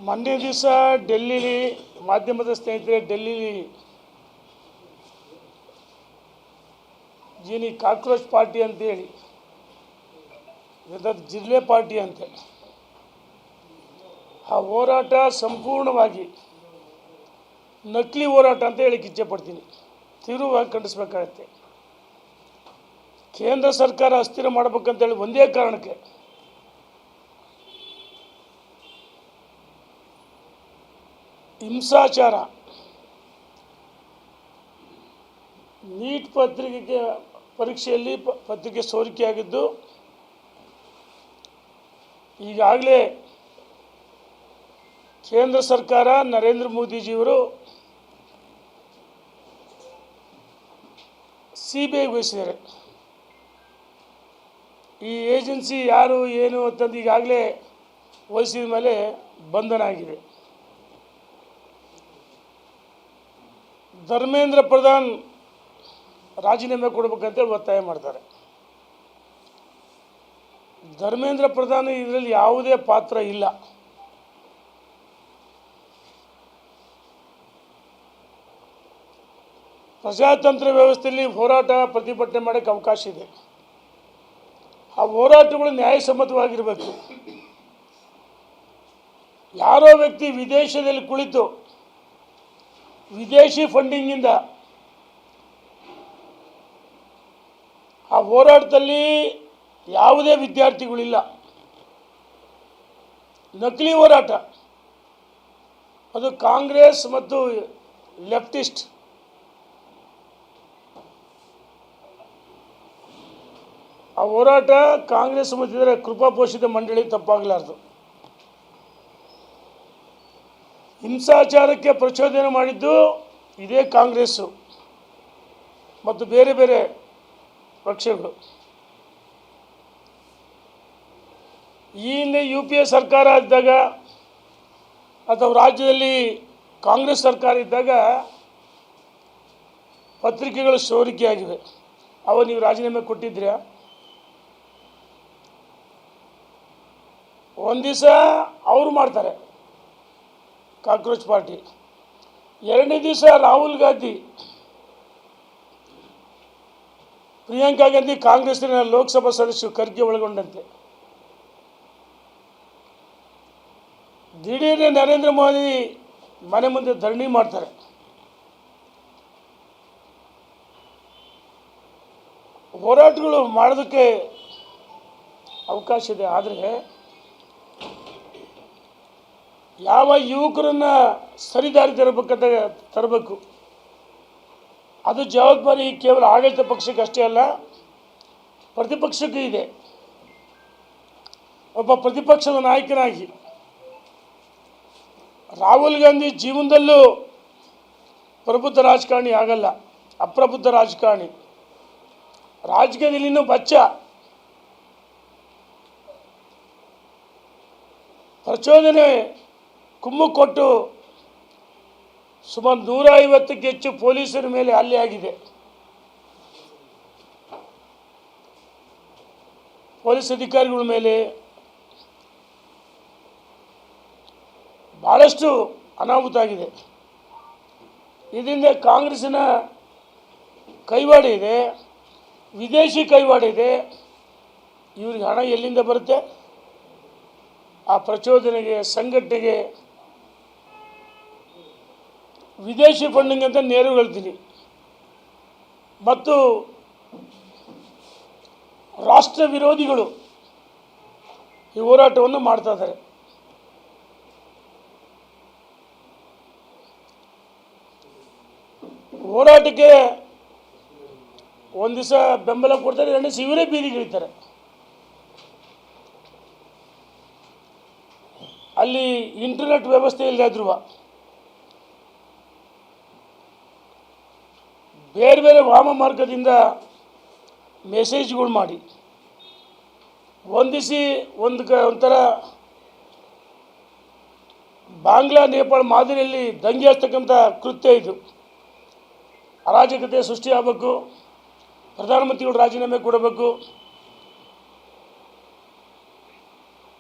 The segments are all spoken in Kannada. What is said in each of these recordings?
ಮೊನ್ನೆ ದಿವಸ ಡೆಲ್ಲಿಲಿ ಮಾಧ್ಯಮದ ಸ್ನೇಹಿತರೆ ಡೆಲ್ಲಿಲಿ ಜೀನಿ ಕಾಕ್ರೋಚ್ ಪಾರ್ಟಿ ಅಂತೇಳಿ ಇದರ ಜಿಲ್ಲೆ ಪಾರ್ಟಿ ಅಂತೆ ಆ ಹೋರಾಟ ಸಂಪೂರ್ಣವಾಗಿ ನಕಲಿ ಹೋರಾಟ ಅಂತ ಹೇಳಿ ಇಚ್ಛೆಪಡ್ತೀನಿ. ತೀವ್ರವಾಗಿ ಖಂಡಿಸಬೇಕಾಗತ್ತೆ. ಕೇಂದ್ರ ಸರ್ಕಾರ ಅಸ್ಥಿರ ಮಾಡಬೇಕಂತೇಳಿ ಒಂದೇ ಕಾರಣಕ್ಕೆ ಹಿಂಸಾಚಾರ, ನೀಟ್ ಪರೀಕ್ಷೆಯಲ್ಲಿ ಪತ್ರಿಕೆ ಸೋರಿಕೆಯಾಗಿದ್ದು ಈಗಾಗಲೇ ಕೇಂದ್ರ ಸರ್ಕಾರ ನರೇಂದ್ರ ಮೋದಿಜಿಯವರು CBI ವಹಿಸಿದ್ದಾರೆ. ಈ ಏಜೆನ್ಸಿ ಯಾರು ಏನು ಅಂತಂದು ಈಗಾಗಲೇ ವಹಿಸಿದ ಮೇಲೆ ಬಂಧನ ಆಗಿದೆ. ಧರ್ಮೇಂದ್ರ ಪ್ರಧಾನ್ ರಾಜೀನಾಮೆ ಕೊಡಬೇಕಂತೇಳಿ ಒತ್ತಾಯ ಮಾಡ್ತಾರೆ. ಧರ್ಮೇಂದ್ರ ಪ್ರಧಾನ್ ಇದರಲ್ಲಿ ಯಾವುದೇ ಪಾತ್ರ ಇಲ್ಲ. ಪ್ರಜಾತಂತ್ರ ವ್ಯವಸ್ಥೆಯಲ್ಲಿ ಹೋರಾಟ ಪ್ರತಿಭಟನೆ ಮಾಡೋಕ್ಕೆ ಅವಕಾಶ ಇದೆ. ಆ ಹೋರಾಟಗಳು ನ್ಯಾಯಸಮ್ಮತವಾಗಿರಬೇಕು. ಯಾರೋ ವ್ಯಕ್ತಿ ವಿದೇಶದಲ್ಲಿ ಕುಳಿತು ವಿದೇಶಿ ಫಂಡಿಂಗಿಂದ ಆ ಹೋರಾಟದಲ್ಲಿ ಯಾವುದೇ ವಿದ್ಯಾರ್ಥಿಗಳಿಲ್ಲ. ನಕಲಿ ಹೋರಾಟ, ಅದು ಕಾಂಗ್ರೆಸ್ ಮತ್ತು ಲೆಫ್ಟಿಸ್ಟ್ ಆ ಹೋರಾಟ ಕಾಂಗ್ರೆಸ್ ಮತ್ತು ಕೃಪಾಪೋಷಿತ ಮಂಡಳಿ ತಪ್ಪಾಗಲಾರದು. ಹಿಂಸಾಚಾರಕ್ಕೆ ಪ್ರಚೋದನೆ ಮಾಡಿದ್ದು ಇದೇ ಕಾಂಗ್ರೆಸ್ಸು ಮತ್ತು ಬೇರೆ ಬೇರೆ ಪಕ್ಷಗಳು. ಈ ಹಿಂದೆ UPA ಸರ್ಕಾರ ಇದ್ದಾಗ ಅಥವಾ ರಾಜ್ಯದಲ್ಲಿ ಕಾಂಗ್ರೆಸ್ ಸರ್ಕಾರ ಇದ್ದಾಗ ಪತ್ರಿಕೆಗಳು ಸೋರಿಕೆಯಾಗಿವೆ. ಅವ ನೀವು ರಾಜೀನಾಮೆ ಕೊಟ್ಟಿದ್ದೀರಾ? ಒಂದು ದಿವಸ ಅವರು ಮಾಡ್ತಾರೆ ಕಾಕ್ರೋಚ್ ಪಾರ್ಟಿ, ಎರಡನೇ ದಿವಸ ರಾಹುಲ್ ಗಾಂಧಿ, ಪ್ರಿಯಾಂಕಾ ಗಾಂಧಿ ಕಾಂಗ್ರೆಸ್ಸಿನ ಲೋಕಸಭಾ ಸದಸ್ಯರು ಖರ್ಗೆ ಒಳಗೊಂಡಂತೆ ದಿಢೀರ್ನೆ ನರೇಂದ್ರ ಮೋದಿ ಮನೆ ಮುಂದೆ ಧರಣಿ ಮಾಡ್ತಾರೆ. ಹೋರಾಟಗಳು ಮಾಡೋದಕ್ಕೆ ಅವಕಾಶ ಇದೆ. ಆದರೆ ಯಾವ ಯುವಕರನ್ನು ಸರಿದಾರಿ ತರಬೇಕು, ಅದು ಜವಾಬ್ದಾರಿ ಕೇವಲ ಆಡಳಿತ ಪಕ್ಷಕ್ಕೆ ಅಷ್ಟೇ ಅಲ್ಲ, ಪ್ರತಿಪಕ್ಷಕ್ಕೂ ಇದೆ. ಒಬ್ಬ ಪ್ರತಿಪಕ್ಷದ ನಾಯಕನಾಗಿ ರಾಹುಲ್ ಗಾಂಧಿ ಜೀವನದಲ್ಲೂ ಪ್ರಬುದ್ಧ ರಾಜಕಾರಣಿ ಆಗಲ್ಲ, ಅಪ್ರಬುದ್ಧ ರಾಜಕಾರಣಿ. ರಾಜಕೀಯದಲ್ಲಿ ಇನ್ನೂ ಬಚ್ಚ. ಪ್ರಚೋದನೆ ಕುಮ್ಮು ಕೊಟ್ಟು ಸುಮಾರು 150ಕ್ಕೂ ಹೆಚ್ಚು ಪೊಲೀಸರ ಮೇಲೆ ಹಲ್ಲೆ ಆಗಿದೆ. ಪೊಲೀಸ್ ಅಧಿಕಾರಿಗಳ ಮೇಲೆ ಭಾಳಷ್ಟು ಅನಾಹುತ ಆಗಿದೆ. ಇದರಿಂದ ಕಾಂಗ್ರೆಸ್ಸಿನ ಕೈವಾಡ ಇದೆ, ವಿದೇಶಿ ಕೈವಾಡ ಇದೆ. ಇವ್ರಿಗೆ ಹಣ ಎಲ್ಲಿಂದ ಬರುತ್ತೆ? ಆ ಪ್ರಚೋದನೆಗೆ, ಸಂಘಟನೆಗೆ ವಿದೇಶಿ ಫಂಡಿಂಗ್ ಅಂತ ನೇರು ಹೇಳ್ತೀನಿ. ಮತ್ತು ರಾಷ್ಟ್ರ ವಿರೋಧಿಗಳು ಈ ಹೋರಾಟವನ್ನು ಮಾಡ್ತಾ ಇದ್ದಾರೆ. ಹೋರಾಟಕ್ಕೆ ಒಂದು ದಿವಸ ಬೆಂಬಲ ಕೊಡ್ತಾರೆ, ಎರಡನೇ ದಿವಸ ಇವರೇ ಬೀದಿಗಿಳಿತಾರೆ. ಅಲ್ಲಿ ಇಂಟರ್ನೆಟ್ ವ್ಯವಸ್ಥೆ ಇಲ್ಲದಾದ್ರೂ ಬೇರೆ ಬೇರೆ ವಾಮ ಮಾರ್ಗದಿಂದ ಮೆಸೇಜ್ಗಳು ಮಾಡಿ ಹೊಂದಿಸಿ ಒಂಥರ ಬಾಂಗ್ಲಾ ನೇಪಾಳ ಮಾದರಿಯಲ್ಲಿ ದಂಗೆ ಹಚ್ಚತಕ್ಕಂಥ ಕೃತ್ಯ ಇದು. ಅರಾಜಕತೆ ಸೃಷ್ಟಿ ಆಗಬೇಕು, ಪ್ರಧಾನಮಂತ್ರಿಗಳು ರಾಜೀನಾಮೆ ಕೊಡಬೇಕು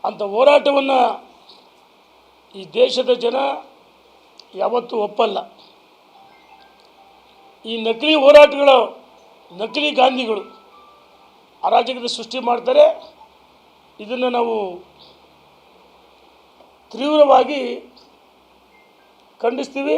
ಅಂತ ಹೋರಾಟವನ್ನು ಈ ದೇಶದ ಜನ ಯಾವತ್ತೂ ಒಪ್ಪಲ್ಲ. ಈ ನಕಲಿ ಹೋರಾಟಗಳು, ನಕಲಿ ಗಾಂಧಿಗಳು ಅರಾಜಕತೆ ಸೃಷ್ಟಿ ಮಾಡ್ತಾರೆ. ಇದನ್ನು ನಾವು ತೀವ್ರವಾಗಿ ಖಂಡಿಸ್ತೀವಿ.